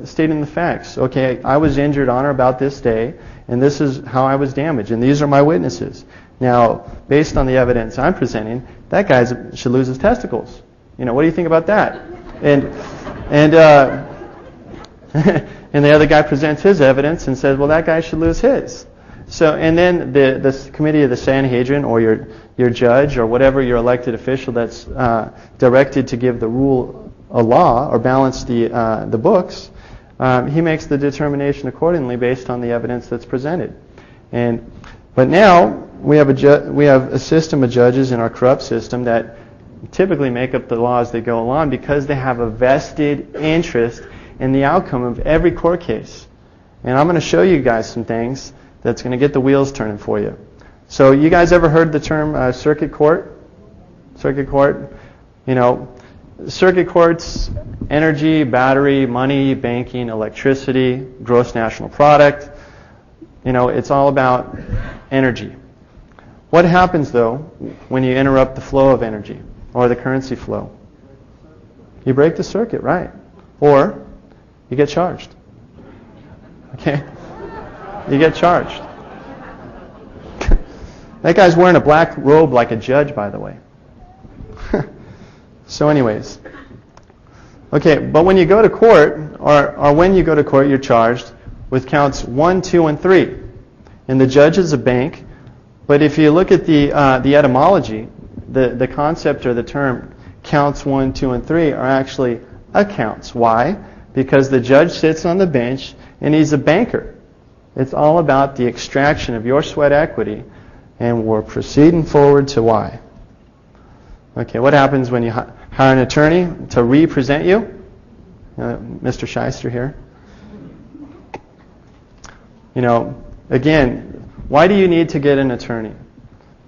stating the facts. Okay, I was injured on or about this day, and this is how I was damaged, and these are my witnesses. Now, based on the evidence I'm presenting, that guy should lose his testicles. What do you think about that? And and the other guy presents his evidence and says, well, that guy should lose his. So, and then the committee of the Sanhedrin, or your judge, or whatever your elected official that's directed to give the rule a law or balance the books, he makes the determination accordingly based on the evidence that's presented. But now we have a system of judges in our corrupt system that typically make up the law as they go along because they have a vested interest in the outcome of every court case. And I'm going to show you guys some things that's going to get the wheels turning for you. So you guys ever heard the term circuit court? Circuit court, circuit courts, energy, battery, money, banking, electricity, gross national product. It's all about energy. What happens, though, when you interrupt the flow of energy or the currency flow? You break the circuit, right? Or you get charged. Okay? You get charged. That guy's wearing a black robe like a judge, by the way. So anyways. Okay, but when you go to court, or when you go to court, you're charged with counts 1, 2, and 3. And the judge is a bank. But if you look at the etymology, the concept or the term counts 1, 2, and 3 are actually accounts. Why? Because the judge sits on the bench and he's a banker. It's all about the extraction of your sweat equity, and we're proceeding forward to why. Okay, what happens when you hire an attorney to represent you? Mr. Shyster here. Again, why do you need to get an attorney?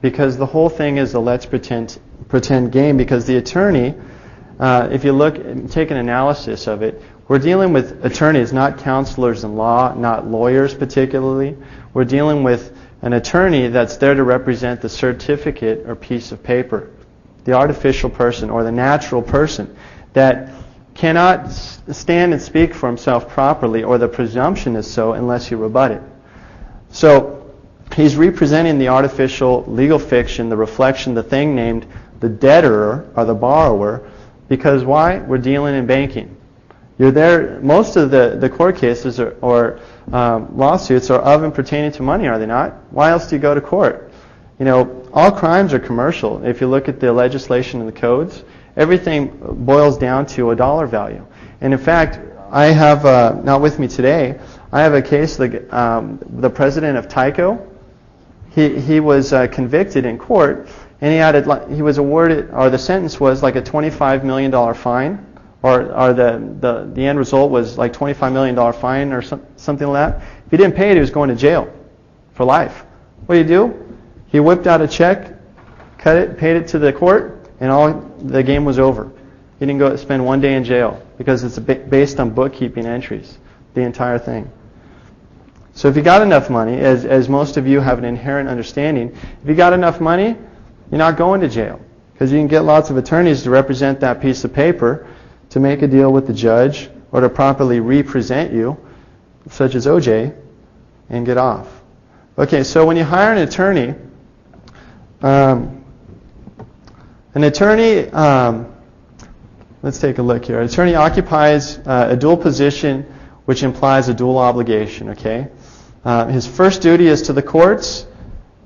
Because the whole thing is a let's pretend game. Because the attorney, if you take an analysis of it, we're dealing with attorneys, not counselors in law, not lawyers particularly. We're dealing with an attorney that's there to represent the certificate or piece of paper, the artificial person or the natural person that cannot stand and speak for himself properly, or the presumption is so unless you rebut it. So he's representing the artificial legal fiction, the reflection, the thing named the debtor or the borrower, because why? We're dealing in banking. You're there. Most of the court cases or lawsuits are of and pertaining to money, are they not? Why else do you go to court? All crimes are commercial. If you look at the legislation and the codes, everything boils down to a dollar value. And in fact, I have, not with me today, I have a case, the president of Tyco, he was convicted in court, and he was awarded, or the sentence was like a $25 million fine, or the end result was like $25 million fine or something like that. If he didn't pay it, he was going to jail for life. What did he do? He whipped out a check, cut it, paid it to the court, and the game was over. He didn't go spend one day in jail because it's based on bookkeeping entries, the entire thing. So if you got enough money, as most of you have an inherent understanding, if you got enough money, you're not going to jail because you can get lots of attorneys to represent that piece of paper to make a deal with the judge or to properly represent you, such as OJ, and get off. Okay, so when you hire an attorney, let's take a look here. An attorney occupies a dual position, which implies a dual obligation, okay? His first duty is to the courts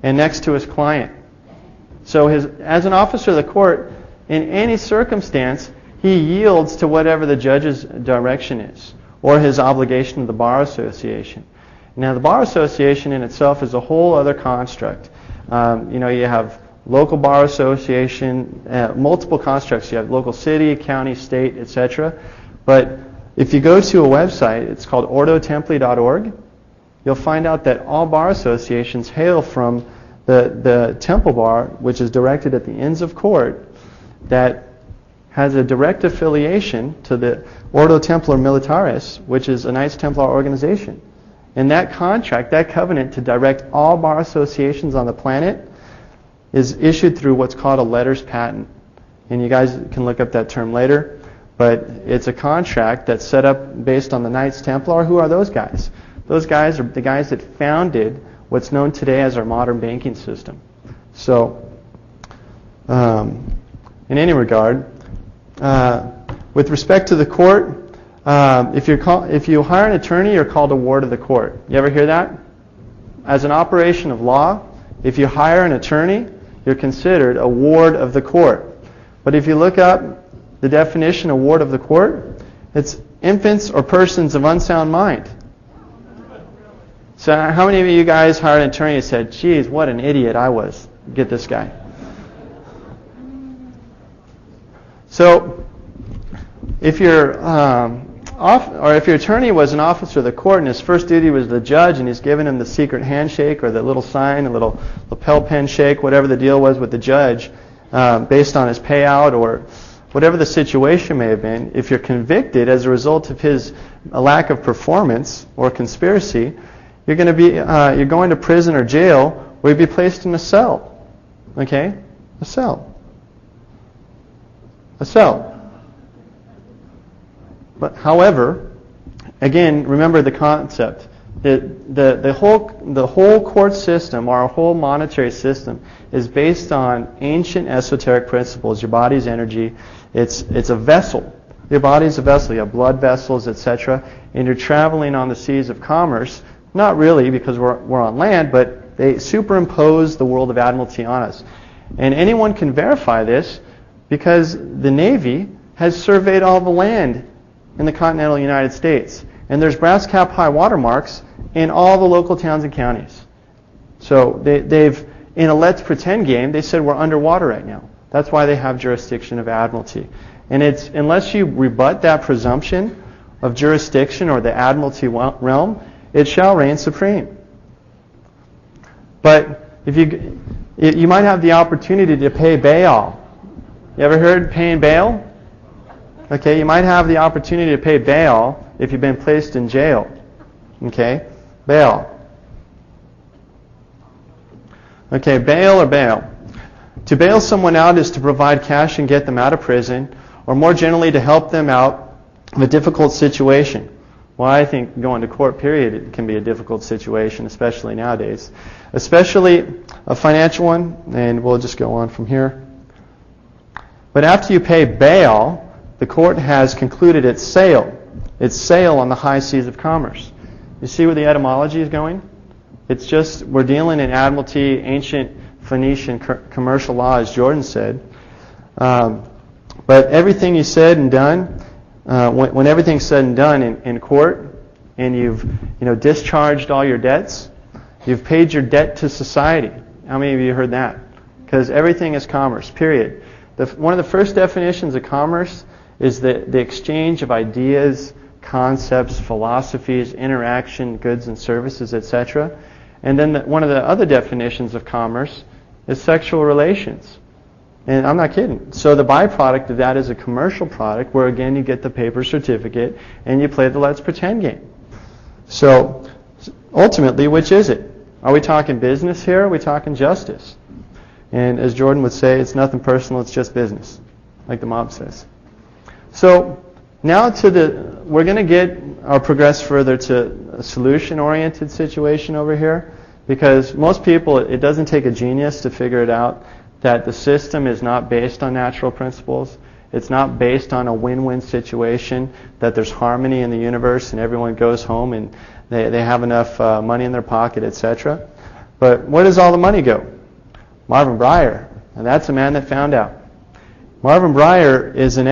and next to his client. So as an officer of the court, in any circumstance, he yields to whatever the judge's direction is, or his obligation to the Bar Association. Now, the Bar Association in itself is a whole other construct. You have local Bar Association, multiple constructs. You have local city, county, state, etc. But if you go to a website, it's called ordotempli.org, you'll find out that all Bar Associations hail from the Temple Bar, which is directed at the Inns of Court, that has a direct affiliation to the Ordo Templar Militaris, which is a Knights Templar organization. And that contract, that covenant to direct all bar associations on the planet is issued through what's called a letters patent. And you guys can look up that term later. But it's a contract that's set up based on the Knights Templar. Who are those guys? Those guys are the guys that founded what's known today as our modern banking system. So, in any regard, with respect to the court, if you hire an attorney, you're called a ward of the court. You ever hear that? As an operation of law, if you hire an attorney, you're considered a ward of the court. But if you look up the definition of ward of the court, it's infants or persons of unsound mind. So how many of you guys hired an attorney and said, geez, what an idiot I was. Get this guy. So if your if your attorney was an officer of the court and his first duty was the judge and he's giving him the secret handshake or the little sign, a little lapel pin shake, whatever the deal was with the judge, based on his payout or whatever the situation may have been, if you're convicted as a result of his lack of performance or conspiracy, you're going to prison or jail where you'd be placed in a cell. Okay? A cell. A cell. But however, again, remember the concept. The whole court system, our whole monetary system, is based on ancient esoteric principles. Your body's energy. It's a vessel. Your body's a vessel. You have blood vessels, etc. And you're traveling on the seas of commerce. Not really, because we're on land, but they superimpose the world of Admiralty on us. And anyone can verify this because the Navy has surveyed all the land in the continental United States. And there's brass cap high water marks in all the local towns and counties. So they've, in a let's pretend game, they said we're underwater right now. That's why they have jurisdiction of Admiralty. And it's, unless you rebut that presumption of jurisdiction or the Admiralty realm, it shall reign supreme. But if you might have the opportunity to pay bail. You ever heard paying bail? Okay, you might have the opportunity to pay bail if you've been placed in jail. Okay, bail. Okay, bail or bail. To bail someone out is to provide cash and get them out of prison, or more generally to help them out of a difficult situation. Well, I think going to court, period, it can be a difficult situation, especially nowadays. Especially a financial one, and we'll just go on from here. But after you pay bail, the court has concluded its sale on the high seas of commerce. You see where the etymology is going? It's just, we're dealing in Admiralty, ancient Phoenician commercial law, as Jordan said. But everything you said and done, when everything's said and done in court, and you've discharged all your debts, you've paid your debt to society. How many of you heard that? Because everything is commerce, period. One of the first definitions of commerce is the exchange of ideas, concepts, philosophies, interaction, goods and services, etc. And then one of the other definitions of commerce is sexual relations. And I'm not kidding. So the byproduct of that is a commercial product where, again, you get the paper certificate and you play the let's pretend game. So ultimately, which is it? Are we talking business here or are we talking justice? And as Jordan would say, it's nothing personal, it's just business, like the mob says. So now we're going to get or progress further to a solution-oriented situation over here, because most people, it doesn't take a genius to figure it out that the system is not based on natural principles. It's not based on a win-win situation, that there's harmony in the universe and everyone goes home and they have enough money in their pocket, etc. But where does all the money go? Marvin Breyer, and that's a man that found out. Marvin Breyer is an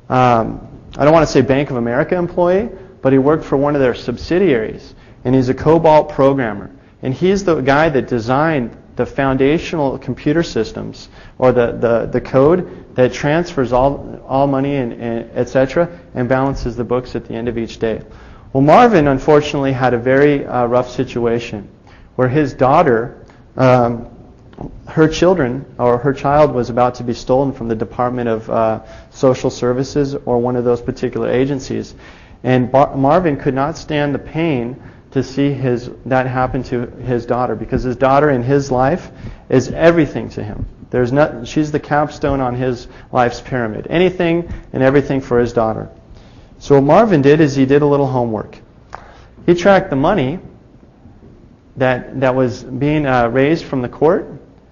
I don't want to say Bank of America employee, but he worked for one of their subsidiaries, and he's a COBOL programmer. And he's the guy that designed the foundational computer systems, or the code that transfers all money and etc. and balances the books at the end of each day. Well, Marvin unfortunately had a very rough situation where his daughter, her child was about to be stolen from the Department of Social Services or one of those particular agencies, and Marvin could not stand the pain to see that happen to his daughter, because his daughter in his life is everything to him. She's the capstone on his life's pyramid. Anything and everything for his daughter. So what Marvin did is he did a little homework. He tracked the money that was being raised from the court,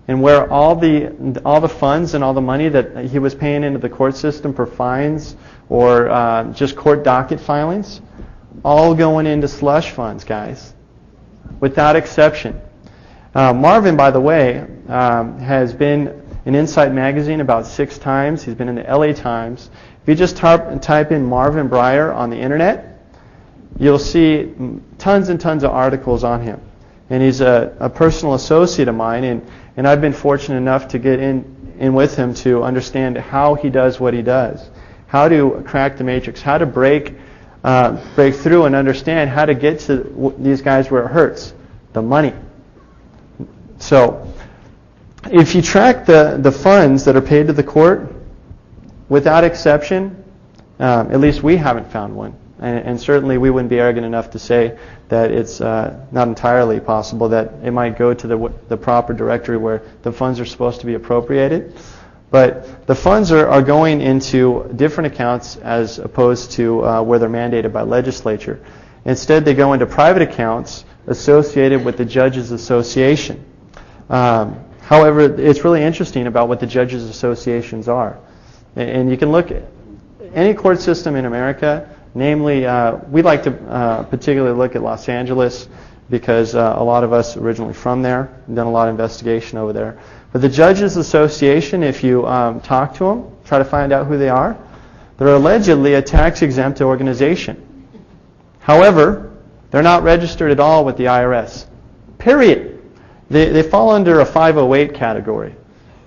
and where all the funds and all the money that he was paying into the court system for fines or just court docket filings, all going into slush funds, guys, without exception. Marvin, by the way, has been in Insight Magazine about 6 times. He's been in the LA Times. If you just type in Marvin Breyer on the internet, you'll see tons and tons of articles on him. And he's a personal associate of mine, and I've been fortunate enough to get in with him to understand how he does what he does, how to crack the matrix, how to break through and understand how to get to these guys where it hurts, the money. So if you track the funds that are paid to the court, without exception, at least we haven't found one. And certainly we wouldn't be arrogant enough to say that it's not entirely possible that it might go to the proper directory where the funds are supposed to be appropriated. But the funds are going into different accounts as opposed to where they're mandated by legislature. Instead, they go into private accounts associated with the Judges Association. However, it's really interesting about what the Judges Associations are. And you can look at any court system in America. Namely, we like to particularly look at Los Angeles because a lot of us originally from there, and done a lot of investigation over there. But the Judges Association, if you talk to them, try to find out who they are, they're allegedly a tax-exempt organization. However, they're not registered at all with the IRS. Period. They fall under a 508 category.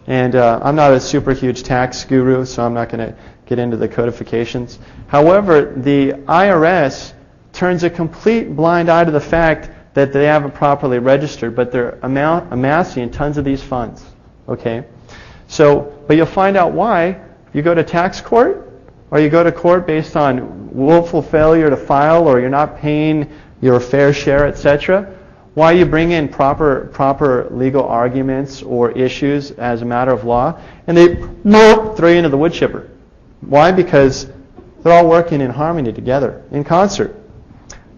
And I'm not a super huge tax guru, so I'm not going to get into the codifications. However, the IRS turns a complete blind eye to the fact that they haven't properly registered, but they're amassing tons of these funds. Okay? So, but you'll find out why. You go to tax court, or you go to court based on willful failure to file, or you're not paying your fair share, etc. Why you bring in proper legal arguments or issues as a matter of law, and they throw you into the wood chipper. Why? Because they're all working in harmony together, in concert.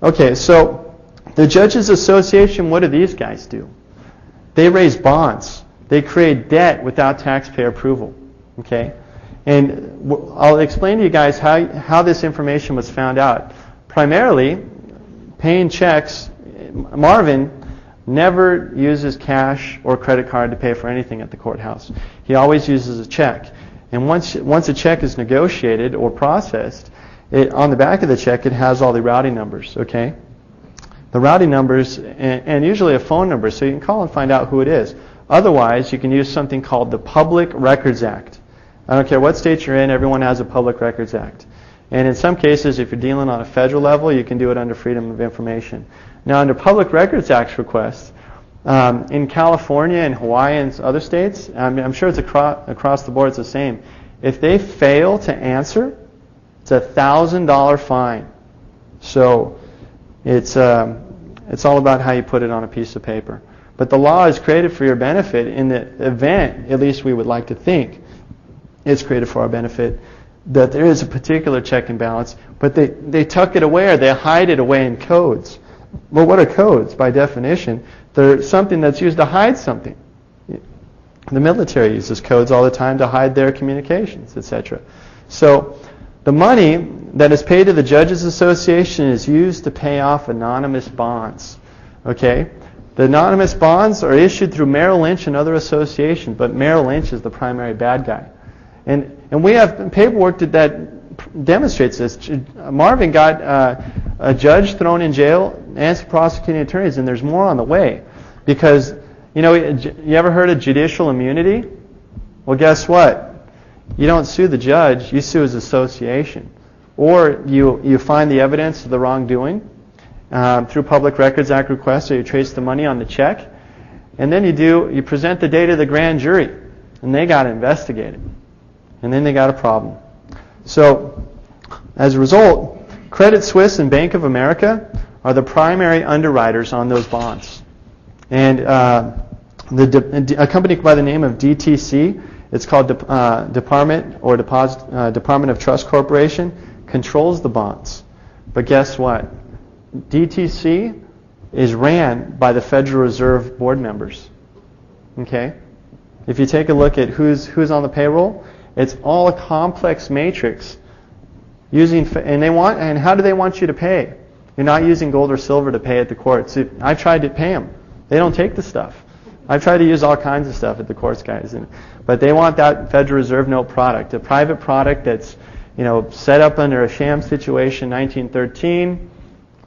Okay, so the Judges Association, what do these guys do? They raise bonds. They create debt without taxpayer approval. Okay? And I'll explain to you guys how this information was found out. Primarily, paying checks. Marvin never uses cash or credit card to pay for anything at the courthouse. He always uses a check. And once a check is negotiated or processed, on the back of the check it has all the routing numbers, okay? The routing numbers and usually a phone number, so you can call and find out who it is. Otherwise, you can use something called the Public Records Act. I don't care what state you're in, everyone has a Public Records Act. And in some cases, if you're dealing on a federal level, you can do it under Freedom of Information. Now, under Public Records Act requests, in California and Hawaii and other states, I'm sure it's across the board it's the same. If they fail to answer, it's a $1,000 fine. So it's all about how you put it on a piece of paper. But the law is created for your benefit in the event, at least we would like to think, it's created for our benefit, that there is a particular check and balance, but they tuck it away or they hide it away in codes. Well, what are codes? By definition, they're something that's used to hide something. The military uses codes all the time to hide their communications, etc. So the money that is paid to the Judges Association is used to pay off anonymous bonds. Okay? The anonymous bonds are issued through Merrill Lynch and other associations, but Merrill Lynch is the primary bad guy. And we have paperwork that demonstrates this. Marvin got a judge thrown in jail and some prosecuting attorneys, and there's more on the way. Because, you ever heard of judicial immunity? Well, guess what? You don't sue the judge, you sue his association. Or you find the evidence of the wrongdoing through Public Records Act requests, or you trace the money on the check, and then you present the data to the grand jury, and they got to investigate it. And then they got a problem. So, as a result, Credit Suisse and Bank of America are the primary underwriters on those bonds. And a company by the name of DTC, it's called Department of Trust Corporation, controls the bonds. But guess what? DTC is ran by the Federal Reserve board members. Okay? If you take a look at who's on the payroll, it's all a complex matrix. And how do they want you to pay? You're not using gold or silver to pay at the courts. I've tried to pay them. They don't take the stuff. I've tried to use all kinds of stuff at the courts, guys. But they want that Federal Reserve note product, a private product that's set up under a sham situation, 1913,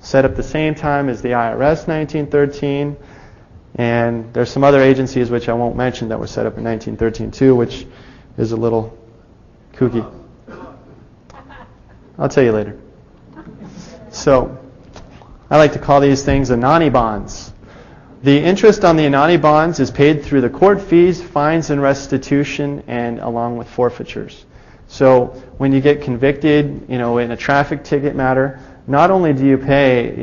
set up the same time as the IRS, 1913, and there's some other agencies which I won't mention that were set up in 1913 too, which is a little kooky. I'll tell you later. So, I like to call these things Anani bonds. The interest on the Anani bonds is paid through the court fees, fines, and restitution, and along with forfeitures. So when you get convicted, in a traffic ticket matter, not only do you pay,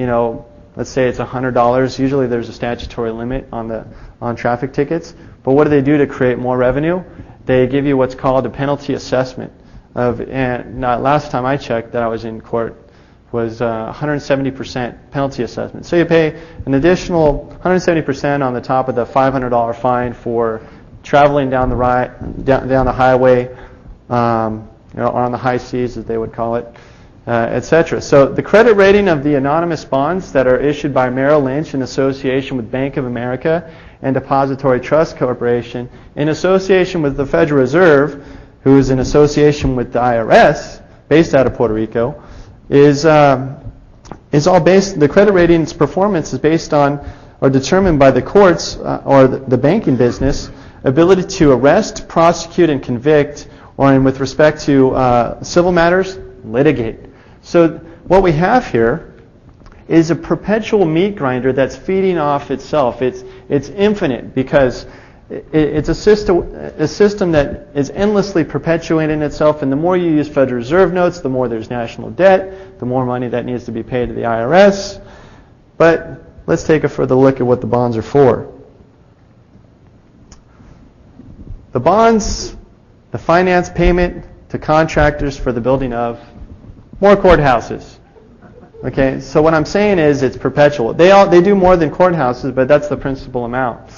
let's say it's $100. Usually there's a statutory limit on traffic tickets. But what do they do to create more revenue? They give you what's called a penalty assessment. Last time I checked that I was in court was 170% penalty assessment. So you pay an additional 170% on the top of the $500 fine for traveling down the highway, or on the high seas, as they would call it, etc. So the credit rating of the anonymous bonds that are issued by Merrill Lynch in association with Bank of America and Depository Trust Corporation, in association with the Federal Reserve, who is in association with the IRS, based out of Puerto Rico, is all based. The credit rating's performance is based on, or determined by the courts or the banking business ability to arrest, prosecute, and convict, or with respect to civil matters, litigate. So what we have here is a perpetual meat grinder that's feeding off itself. It's infinite because it's a system that is endlessly perpetuating itself, and the more you use Federal Reserve notes, the more there's national debt, the more money that needs to be paid to the IRS. But let's take a further look at what the bonds are for. The bonds, the finance payment to contractors for the building of more courthouses. Okay, so what I'm saying is it's perpetual. They do more than courthouses, but that's the principal amount.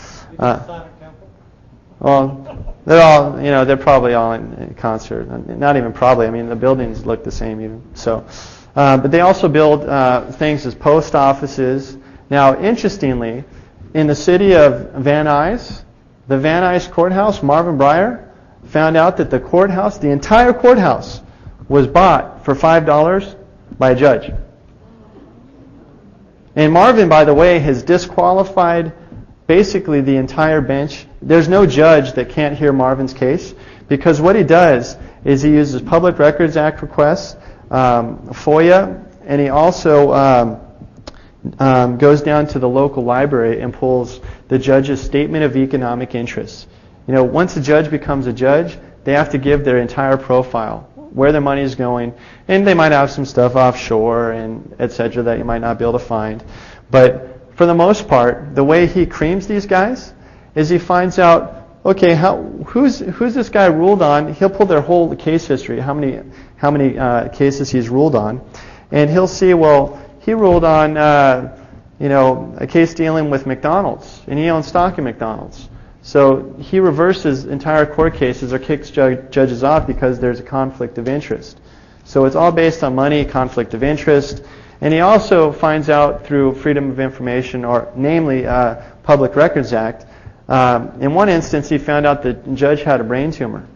Well, they're probably all in concert. Not even probably. I mean, the buildings look the same even. So, but they also build things as post offices. Now, interestingly, in the city of Van Nuys, the Van Nuys courthouse, Marvin Breyer found out that the entire courthouse, was bought for $5 by a judge. And Marvin, by the way, has disqualified basically the entire bench. There's no judge that can't hear Marvin's case, because what he does is he uses Public Records Act requests, FOIA, and he also goes down to the local library and pulls the judge's statement of economic interest. Once a judge becomes a judge, they have to give their entire profile, where their money is going, and they might have some stuff offshore and etc. that you might not be able to find. But for the most part, the way he creams these guys is he finds out, okay, who's this guy ruled on? He'll pull their whole case history, how many cases he's ruled on, and he'll see, well, he ruled on a case dealing with McDonald's, and he owns stock in McDonald's. So he reverses entire court cases or kicks judges off because there's a conflict of interest. So it's all based on money, conflict of interest. And he also finds out through Freedom of Information, or namely Public Records Act. In one instance, he found out that the judge had a brain tumor.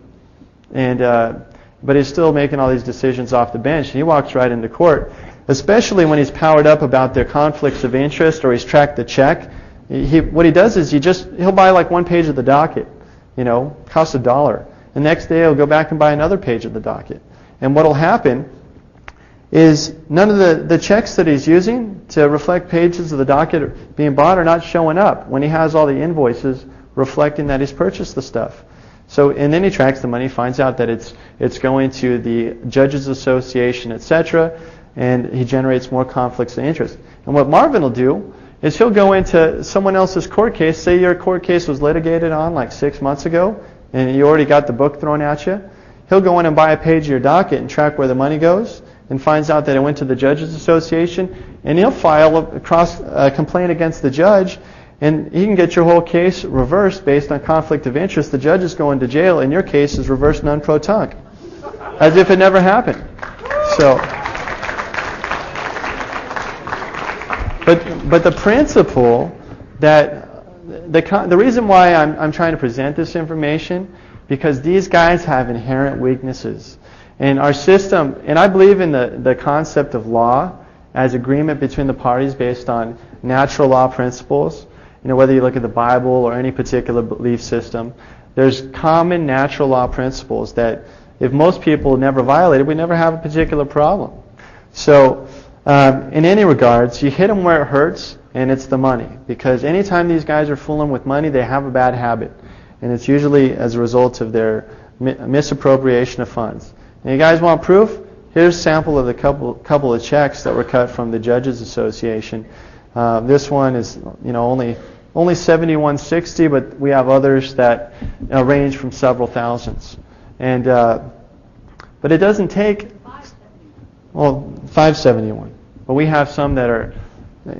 But he's still making all these decisions off the bench. And he walks right into court, especially when he's powered up about their conflicts of interest or he's tracked the check. What he does is he'll buy like one page of the docket, costs $1. The next day he'll go back and buy another page of the docket. And what'll happen is none of the checks that he's using to reflect pages of the docket being bought are not showing up when he has all the invoices reflecting that he's purchased the stuff. So, and then he tracks the money, finds out that it's going to the Judges Association, etc., and he generates more conflicts of interest. And what Marvin will do is he'll go into someone else's court case. Say your court case was litigated on like 6 months ago, and you already got the book thrown at you. He'll go in and buy a page of your docket and track where the money goes, and finds out that it went to the Judges Association, and he'll file a complaint against the judge, and he can get your whole case reversed based on conflict of interest. The judge is going to jail, and your case is reversed non-pro-tunc, as if it never happened. So, but the principle that the reason why I'm trying to present this information, because these guys have inherent weaknesses. And our system, and I believe in the concept of law as agreement between the parties based on natural law principles. Whether you look at the Bible or any particular belief system, there's common natural law principles that if most people never violated, we never have a particular problem. So in any regards, you hit them where it hurts, and it's the money. Because anytime these guys are fooling with money, they have a bad habit. And it's usually as a result of their misappropriation of funds. And you guys want proof? Here's a sample of the couple of checks that were cut from the Judges Association. This one is only $71.60, but we have others that range from several thousands. And but it doesn't take $571. But we have some that are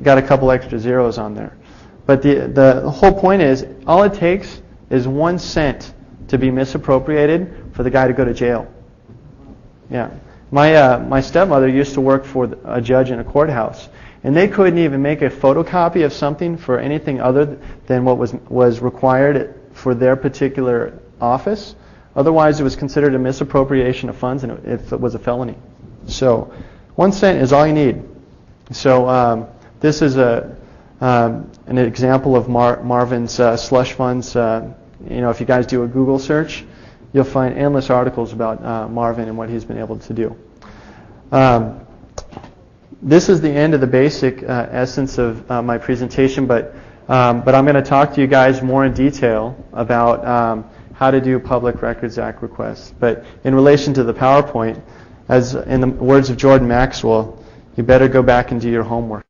got a couple extra zeros on there. But the whole point is, all it takes is 1 cent to be misappropriated for the guy to go to jail. Yeah. My stepmother used to work for a judge in a courthouse, and they couldn't even make a photocopy of something for anything other than what was required for their particular office. Otherwise, it was considered a misappropriation of funds, and it was a felony. So 1 cent is all you need. So this is an example of Marvin's slush funds. If you guys do a Google search, you'll find endless articles about Marvin and what he's been able to do. This is the end of the basic essence of my presentation, but I'm going to talk to you guys more in detail about how to do Public Records Act requests. But in relation to the PowerPoint, as in the words of Jordan Maxwell, you better go back and do your homework.